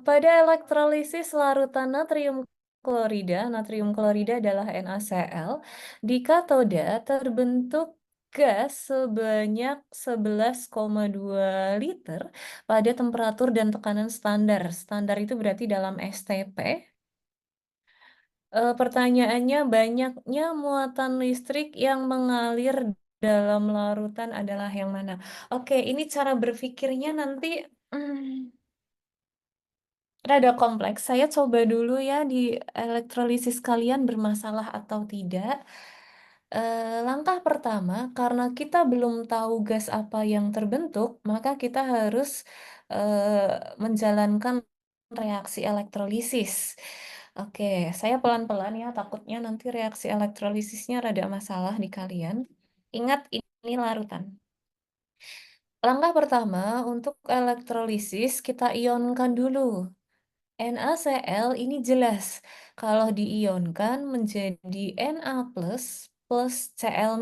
Pada elektrolisis larutan natrium klorida adalah NaCl, di katoda terbentuk gas sebanyak 11,2 liter pada temperatur dan tekanan standar. Standar itu berarti dalam STP. Pertanyaannya, banyaknya muatan listrik yang mengalir dalam larutan adalah yang mana? Oke, ini cara berpikirnya nanti rada kompleks. Saya coba dulu ya di elektrolisis kalian bermasalah atau tidak. Langkah pertama, karena kita belum tahu gas apa yang terbentuk, maka kita harus menjalankan reaksi elektrolisis. Oke, saya pelan-pelan ya, takutnya nanti reaksi elektrolisisnya rada masalah di kalian. Ingat, ini larutan. Langkah pertama, untuk elektrolisis kita ionkan dulu. NaCl ini jelas kalau diionkan menjadi Na plus Cl-.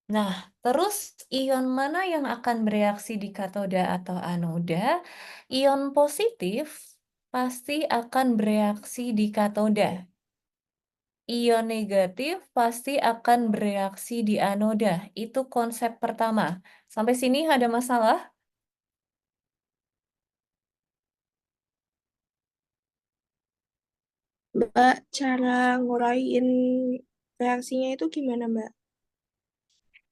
Nah, terus ion mana yang akan bereaksi di katoda atau anoda? Ion positif pasti akan bereaksi di katoda. Ion negatif pasti akan bereaksi di anoda. Itu konsep pertama. Sampai sini ada masalah? Mbak, cara nguraiin reaksinya itu gimana, Mbak?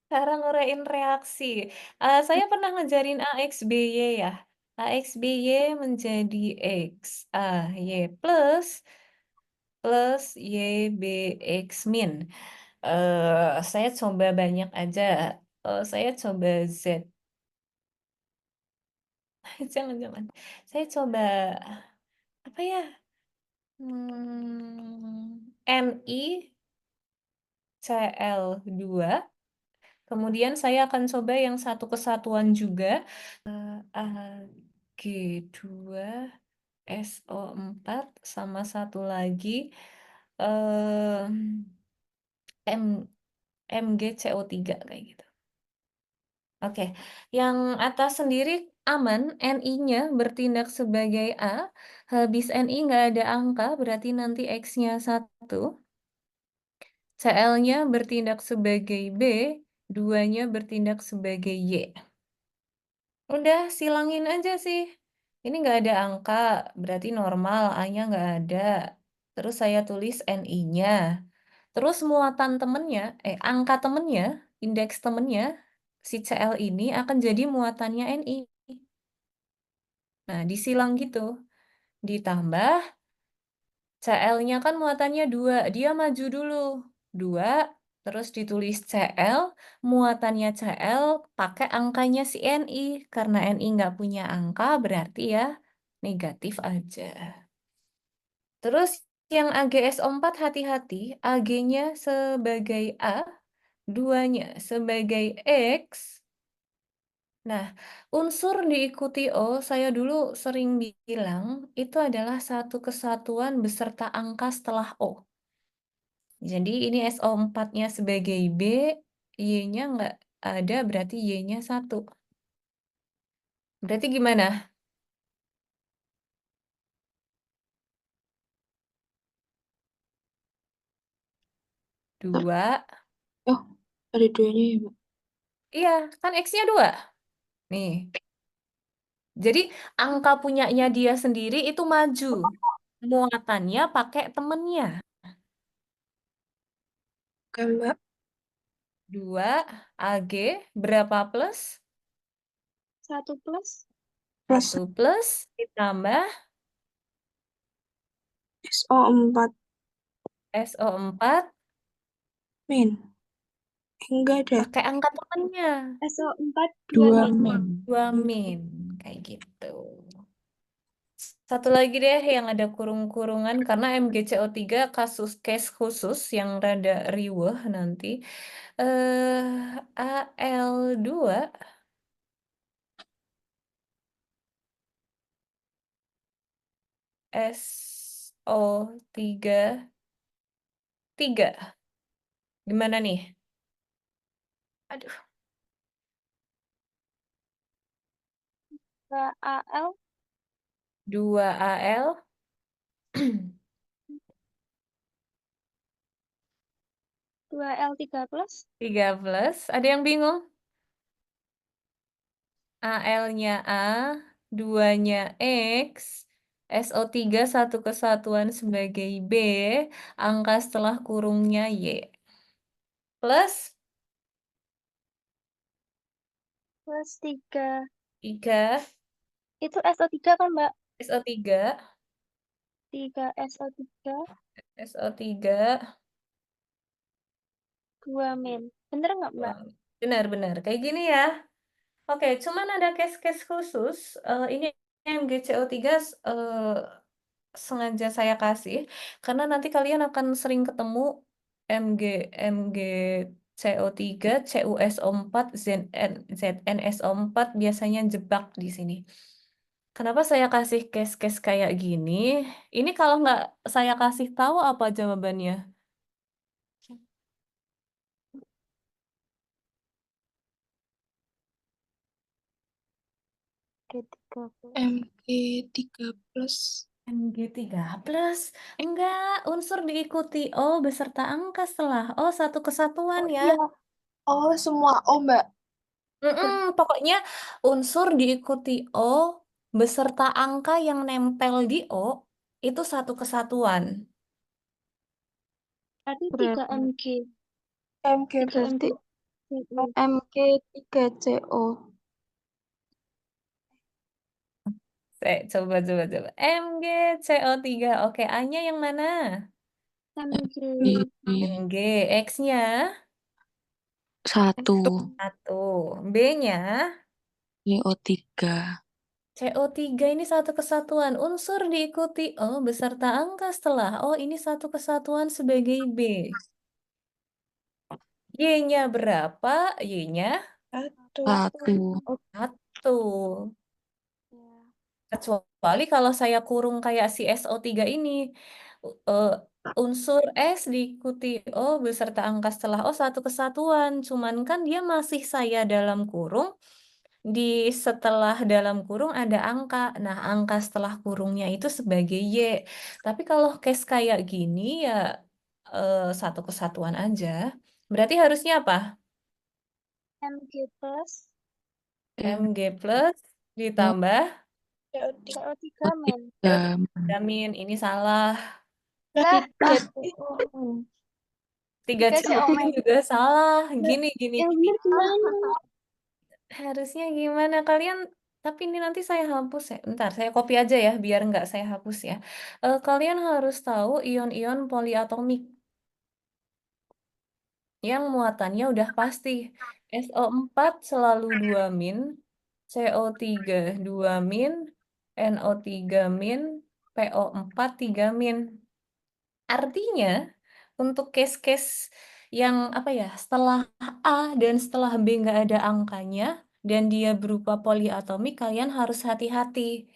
Cara nguraiin reaksi. Saya pernah ngajarin AXBY ya. AXBY menjadi X, A, Y plus YBX min. Saya coba banyak aja. Saya coba Z. Jangan-jangan. Saya coba apa ya? Ni Cl2. Kemudian saya akan coba yang satu kesatuan juga. Ag2 SO4 sama satu lagi eh M MgCO3 kayak gitu. Oke, yang atas sendiri aman, Ni-nya bertindak sebagai A, habis Ni nggak ada angka, berarti nanti X-nya 1. Cl-nya bertindak sebagai B, 2-nya bertindak sebagai Y. Udah, silangin aja sih. Ini nggak ada angka, berarti normal, A-nya nggak ada. Terus saya tulis Ni-nya. Terus muatan temennya, angka temennya, indeks temennya, si Cl ini akan jadi muatannya Ni. Nah, disilang gitu. Ditambah, Cl-nya kan muatannya 2, dia maju dulu. 2, terus ditulis Cl, muatannya Cl pakai angkanya si Ni. Karena Ni nggak punya angka, berarti ya negatif aja. Terus yang AgSO4 hati-hati, Ag-nya sebagai A, 2-nya sebagai X. Nah, unsur diikuti O, saya dulu sering bilang, itu adalah satu kesatuan beserta angka setelah O. Jadi ini SO4-nya sebagai B, Y-nya nggak ada, berarti Y-nya 1. Berarti gimana? 2. Oh, ada duanya ya, Mbak? Iya, kan X-nya 2. Nih, jadi angka punyanya dia sendiri itu maju. Muatannya pakai temennya. Oke, Mbak. 2, Ag, berapa plus? 1 plus 1 plus, ditambah SO4 SO4, min. Enggak ada. pakai angka temennya. SO4 2 2, min. 2 min, kayak gitu. Satu lagi deh yang ada kurung-kurungan, karena MgCO3 kasus case khusus yang rada riweh nanti. Al2 SO3 3. Gimana nih? Aduh, Al 2Al, 2L3+. 3 plus. Ada yang bingung? Al-nya A, 2-nya X, SO3 satu kesatuan sebagai B, angka setelah kurungnya Y. Plus Plus 3. 3, Itu SO3 kan, Mbak? SO3, 3 SO3, SO3, 2 min. Bener nggak, Mbak? benar-benar kayak gini ya. Oke, cuman ada case-case khusus. Ini MgCO3 sengaja saya kasih karena nanti kalian akan sering ketemu Mg MgCO3, CuSO4, ZnSO4 biasanya jebak di sini. Kenapa saya kasih case-case kayak gini? Ini kalau nggak saya kasih tahu apa jawabannya? G3+. Mg3+. Mg3 plus. Enggak, unsur diikuti O beserta angka setelah O satu kesatuan Oh ya. iya. Oh, semua O, Mbak. Pokoknya unsur diikuti O beserta angka yang nempel di O itu satu kesatuan. Berarti 3 Berarti Mg. Mg 3 Mg. berarti Mm-mm. Mg3CO. Coba. MgCO3. Oke, A-nya yang mana? Mg. Mg. X-nya Satu. 1. B-nya CO3. CO3 ini satu kesatuan. Unsur diikuti O beserta angka setelah O ini satu kesatuan sebagai B. Y-nya berapa? Y-nya Satu. Satu. 1. Ya. Kecuali kalau saya kurung kayak si SO3 ini. Eh, unsur S diikuti O beserta angka setelah O satu kesatuan. Cuman kan dia masih saya dalam kurung. Di setelah dalam kurung ada angka. Nah, angka setelah kurungnya itu sebagai Y. Tapi kalau case kayak gini ya satu kesatuan aja. Berarti harusnya apa? Mg plus Mg plus ditambah CO3 min. CO3. vitamin. Ini salah. Lah, 3CO. 3 3 CO CO min. juga salah. Gini. Yang bener gimana? Harusnya gimana kalian? Tapi ini nanti saya hapus ya. Bentar, saya copy aja ya, biar nggak saya hapus ya. Kalian harus tahu ion-ion poliatomik yang muatannya udah pasti. SO4 selalu 2 min, CO3 2 min, NO3 min, PO4 3 min. Artinya, untuk case-case yang apa ya, setelah A dan setelah B nggak ada angkanya, dan dia berupa poliatomik, kalian harus hati-hati.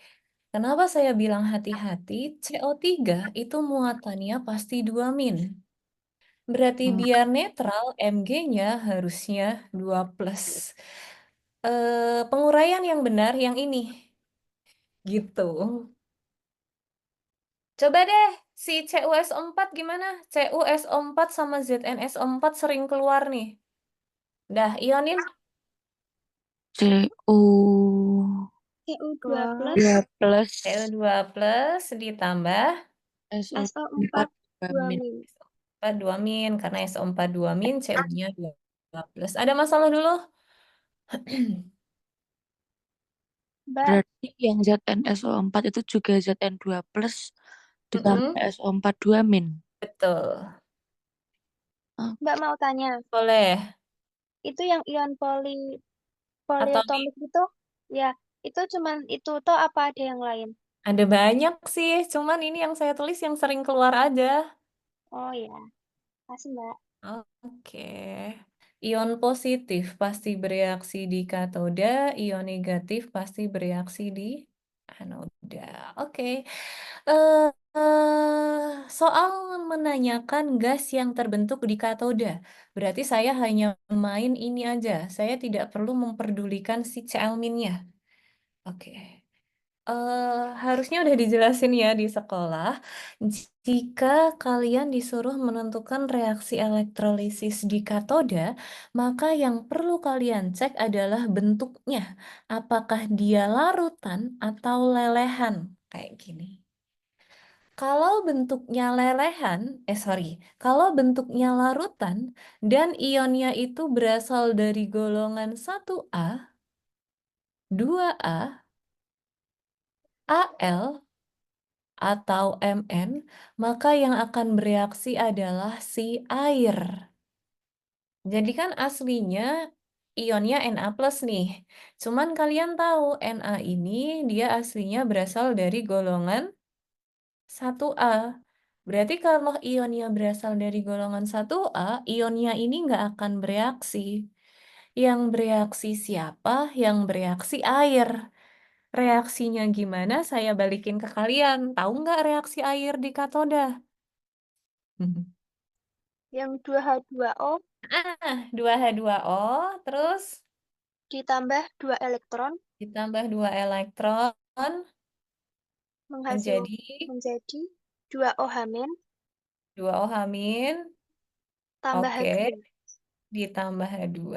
Kenapa saya bilang hati-hati? CO3 itu muatannya pasti 2 min. Berarti biar netral, Mg-nya harusnya 2 plus. Penguraian yang benar yang ini. Gitu. Coba deh, si CuSO4 gimana? CuSO4 sama ZnSO4 sering keluar nih. Dah, ionin. CO. CO2 plus 2 plus. CO2 plus ditambah SO4 SO4 2 2 min. min. SO4 2 min. Karena SO4 2 min, CU-nya 2 plus. Ada masalah dulu? Mbak, Berarti yang ZnSO4 itu juga Zn2 plus ditambah Mm-mm, SO4 2 min. betul. Ah, Mbak mau tanya, Boleh. itu yang ion Atau poliatomic itu, ya, itu cuman itu toh apa ada yang lain? ada banyak sih, cuman ini yang saya tulis yang sering keluar aja. Oh ya, kasih Mbak. Oke. Ion positif pasti bereaksi di katoda, ion negatif pasti bereaksi di anoda. Oke. Eh, soal menanyakan gas yang terbentuk di katoda. Berarti saya hanya main ini aja. Saya tidak perlu memperdulikan si Cl-nya. Oke. Harusnya udah dijelasin ya di sekolah. Jika kalian disuruh menentukan reaksi elektrolisis di katoda, maka yang perlu kalian cek adalah bentuknya. Apakah dia larutan atau lelehan? Kayak gini. Kalau bentuknya lelehan, kalau bentuknya larutan dan ionnya itu berasal dari golongan 1A, 2A, Al, atau Mn, maka yang akan bereaksi adalah si air. Jadi kan aslinya ionnya Na plus nih. Cuman kalian tahu Na ini dia aslinya berasal dari golongan 1A. Berarti kalau ionnya berasal dari golongan 1A, ionnya ini nggak akan bereaksi. Yang bereaksi siapa? Yang bereaksi air. Reaksinya gimana? Saya balikin ke kalian. Tahu nggak reaksi air di katoda? Yang 2H2O 2H2O, terus ditambah 2 elektron ditambah 2 elektron menghasil menjadi menjadi 2O- 2O-. tambah Oke, H2. ditambah H2.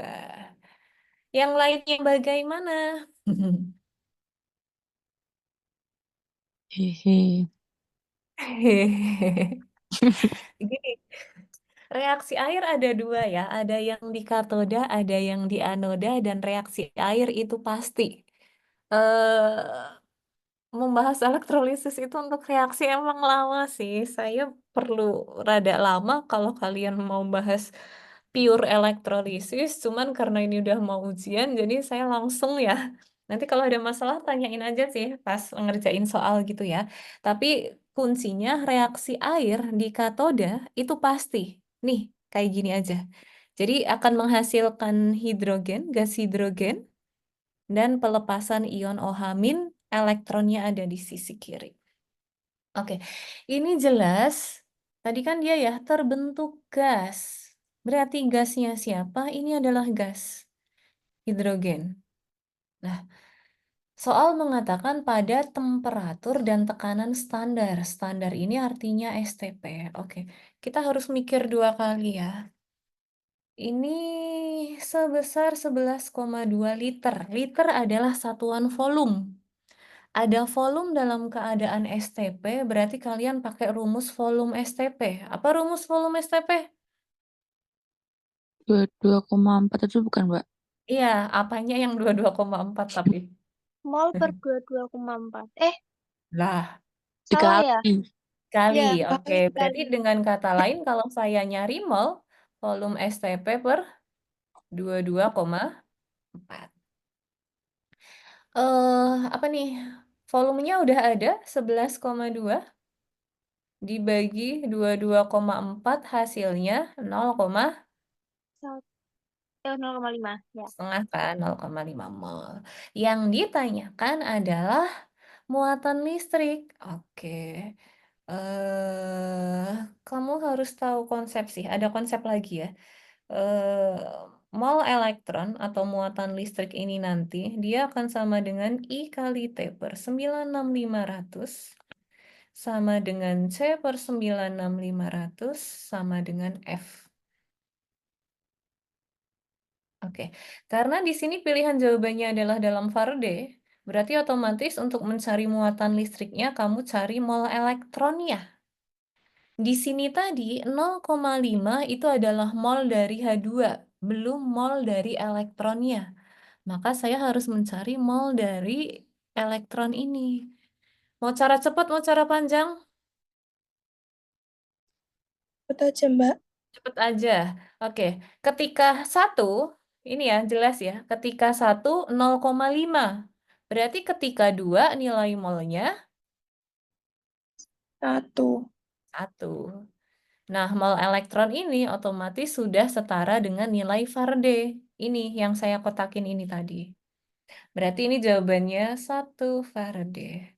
Yang lainnya bagaimana? Hehe. Gini, reaksi air ada dua ya, ada yang di katoda, ada yang di anoda, dan reaksi air itu pasti. eh Membahas elektrolisis itu untuk reaksi emang lama sih. Saya perlu rada lama kalau kalian mau bahas pure elektrolisis. Cuman karena ini udah mau ujian, jadi saya langsung ya. Nanti kalau ada masalah tanyain aja sih pas ngerjain soal gitu ya. Tapi kuncinya reaksi air di katoda itu pasti. Nih, kayak gini aja. Jadi akan menghasilkan hidrogen, gas hidrogen, dan pelepasan ion OH-, elektronnya ada di sisi kiri. Oke, ini jelas. Tadi kan dia ya terbentuk gas. Berarti gasnya siapa? Ini adalah gas hidrogen. Nah, soal mengatakan pada temperatur dan tekanan standar. Standar ini artinya STP. Oke, kita harus mikir dua kali ya. Ini sebesar 11,2 liter. Liter adalah satuan volume. Ada volume dalam keadaan STP, berarti kalian pakai rumus volume STP. Apa rumus volume STP? 22,4 itu bukan, Mbak? Iya, apanya yang 22,4 tapi? Mol per 22,4. Lah, Salah ya? Dikali. kali. Ya, Oke, berarti kali. dengan kata lain kalau saya nyari mol, volume STP per 22,4. Apa nih? Volumenya udah ada 11,2 dibagi 22,4 hasilnya 0, 0,5 ya. setengah kan 0,5 mol. Yang ditanyakan adalah muatan listrik. Oke. eh Kamu harus tahu konsep sih. Ada konsep lagi ya. Eh Mol elektron atau muatan listrik ini nanti dia akan sama dengan I kali T per 96500 sama dengan C per 96500 sama dengan F. Oke, karena di sini pilihan jawabannya adalah dalam Faraday, berarti otomatis untuk mencari muatan listriknya kamu cari mol elektronnya. Di sini tadi 0,5 itu adalah mol dari H2, belum mol dari elektronnya. Maka saya harus mencari mol dari elektron ini. Mau cara cepat, mau cara panjang? Betul aja, Mbak. Cepet aja. Oke, ketika satu, ini ya jelas ya, ketika 1 0,5. Berarti ketika 2 nilai molnya 1. 1. Nah, mol elektron ini otomatis sudah setara dengan nilai Faraday. Ini yang saya kotakin ini tadi. Berarti ini jawabannya 1 Faraday.